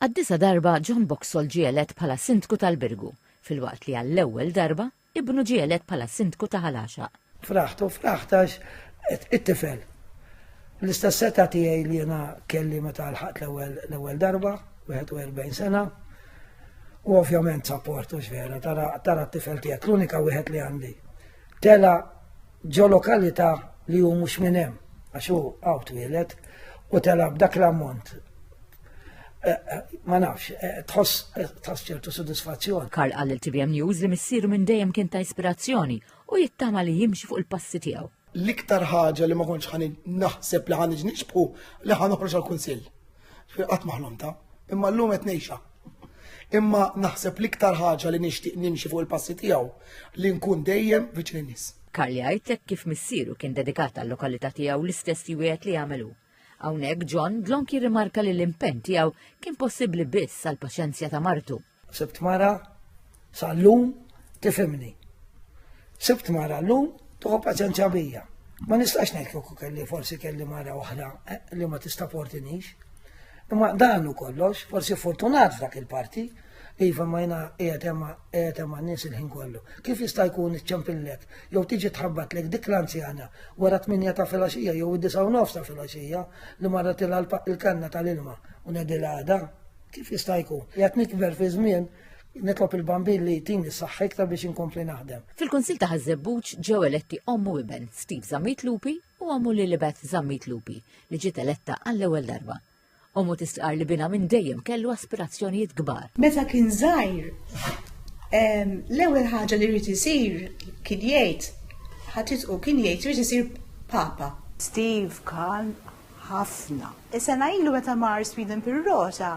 Għad-disa darba John Boxall ġie elett bħala sindku tal-Birgu, fil-waqt li għall-ewwel darba ibnu ġie elett bħala sindku ta' Ħalaxa. Fraħtax it-tifel. L-istess seta tiegħi li jiena kelli meta lħaqt l-ewwel darba, 41 sena, u ovvjament sapportu x'vera, tara t-tifel tiegħek l-unika wieħed li għandi. Tela ġo lokalità li hu mhux minn hemm, għax hu hawn twieled, u tela b'dak l-ammont. Ma nafx, tħoss ċertu sodisfazzjoni. Karl qal il-TBM News li missieru minn dejjem kien ta' ispirazzjoni u jittama li jimxi fuq il-passi tiegħu. L-iktar ħaġa li ma kontx ħani naħseb li ħani ġniġbħu li ħan noħroġ għall-Kunsill. Qatt maħlum ta' imma llum qed ngħixha. Imma naħseb l-iktar ħaġa li nixtieq nimxi fuq il-passi tiegħu li nkun dejjem viċin in-nies. Karl jgħidlek kif missieru kien dedikat għall-lokalità tiegħu l-istess jwiegħed li jagħmlu. Hawnhekk John Dlonki rimarka li l-impenn tiegħu kien possibbli biss għall paċenzja ta' martu. Sibt mara sal-lum tifhimni. Sibt mara llum tuħu paċenzja bija. Ma nistax ngħid kieku forsi kelli mara oħra li ma tista' portinix. Imma dan kollox, forsi fortunat f'dak il-parti, iva ma jina qiegħed hemm nies il-ħin kollu. Kif jista' jkun iċċempillek jew tiġi tħabbatlek dik l-anzjana wara 8 ta' filgħaxija jew 9 ta' filgħaxija li marret il-kanna tal-ilma u ngħidilha għada, kif jista' jkun? Qiegħed nikber fi żmien nitlob il-bambin li jtini s-saħħa iktar biex inkompli naħdem. Fil-Kunsill ta' Ħażebbuġ ġew eletti ommu iben Steve Zammit Lupi u ommu Lilibet Zammit Lupi li ġiet eletta għall-ewwel darba. Ommu tistqar li bina minn dejjem kellu aspirazzjonijiet kbar. Meta kien żgħir, l-ewwel ħaġa li rrid isir kien jgħid ħatitqu kien jgħid irid isir papa. Steve kan ħafna. Is-sena ilu meta mar Sweden bir-rota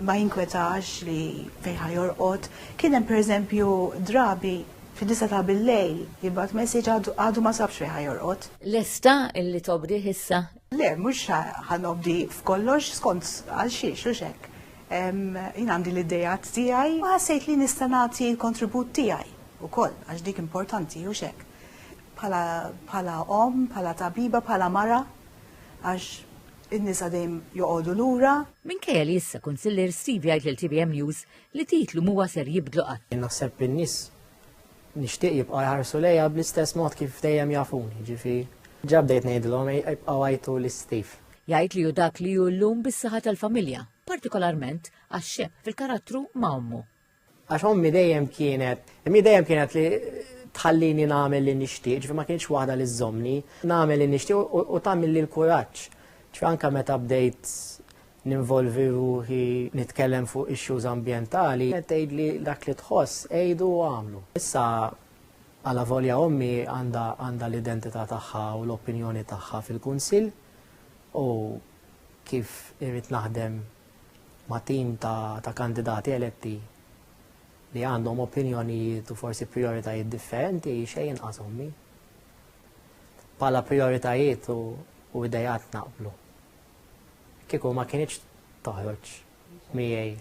ma jinkwetax li fejn ħajorqod. Kien hemm pereżempju drabi fid-9 ta' bil-lejl jibgħat messaġġ għadu ma sabx fejn ħajorqod. Lesta illi tobdi issa. Le, mhux ħanobdi f'kollox skont għal xiex u xek. Jien għandi l-idejat tiegħi u ħassejt li nista' nagħti l-kontribut tiegħi ukoll għax dik importanti u xek. Bħala bħala tabiba, bħala mara għax in-nisa dejjem joqogħdu lura. Minkejja li issa Kunsiller Steve jgħid lill-TBM News li titlu huwa ser jibdlu qatt. Naħseb in-nies nixtieq jibqa' jħarsu lejha bl-istess mod kif dejjem jafuni, ġifieri. Ġabdejt ngħidilhom jibqgħu għajtu l-Steve. Jgħid li hu dak li hu llum bis-saħħa tal-familja, partikolarment għax-xemm fil-karattru ma' ommu. Għax ommi dejjem kienet li tħallini nagħmel li nixtieq, ġifieri ma kienx waħda li żommni, nagħmel li nixtieq u tagħmel li l-kuraġġ. Ġifieri anke meta bdejt ninvolvi ruħi nitkellem fuq issues ambjentali, qed tgħidli dak li tħoss ejdu u għamlu. Issa għala volja ommi għanda l-identità tagħha u l-opinjoni tagħha fil-Kunsill u kif irrid naħdem ma' tim ta' kandidati eletti li għandhom opinjonijiet u forsi prioritajiet differenti xejn inqas ommi. Bħala prioritajiet u idejat naqblu. Kieku ma kienx toħroġ miegħi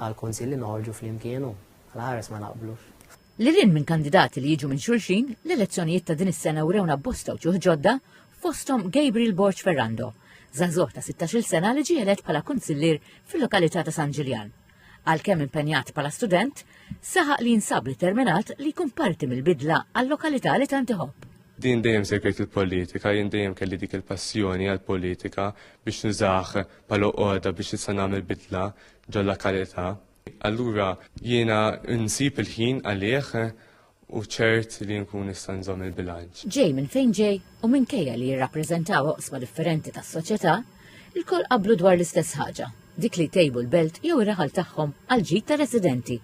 għall-Kunsill li noħorġu flimkienu, għal-ħares ma naqblux. Lilin minn kandidati li jiġu minn xulxin, l-elezzjonijiet ta' din is-sena wrewna bosta uċuħ ġodda fosthom Gabriel Borch Ferrando, żagħżugħ ta' 16-il sena li ġie elett bħala kunsillier fil-lokalità ta' San Ġiljan. Għalkemm impenjat bħala student, saħaq li jinsab determinat li jkun parti mill-bidla għall-lokalità li tant iħobb. Din dejjem segret il-politika, jien dejjem kelli dik il-passjoni għall-politika biex nużaħ bħala għoda biex nista' nagħmel bidla ġol-lokalità. Allura jiena nsib il-ħin għalih u ċert li nkun nista' nżomm il-bilanċ. Ġej minn fejn ġej u minkejja li jirrappreżentaw oqsma differenti tas-soċjetà, il-kol qablu dwar l-istess ħaġa, dik li tejbu l-belt jew ir-raħal tagħhom għal ġid ta' residenti.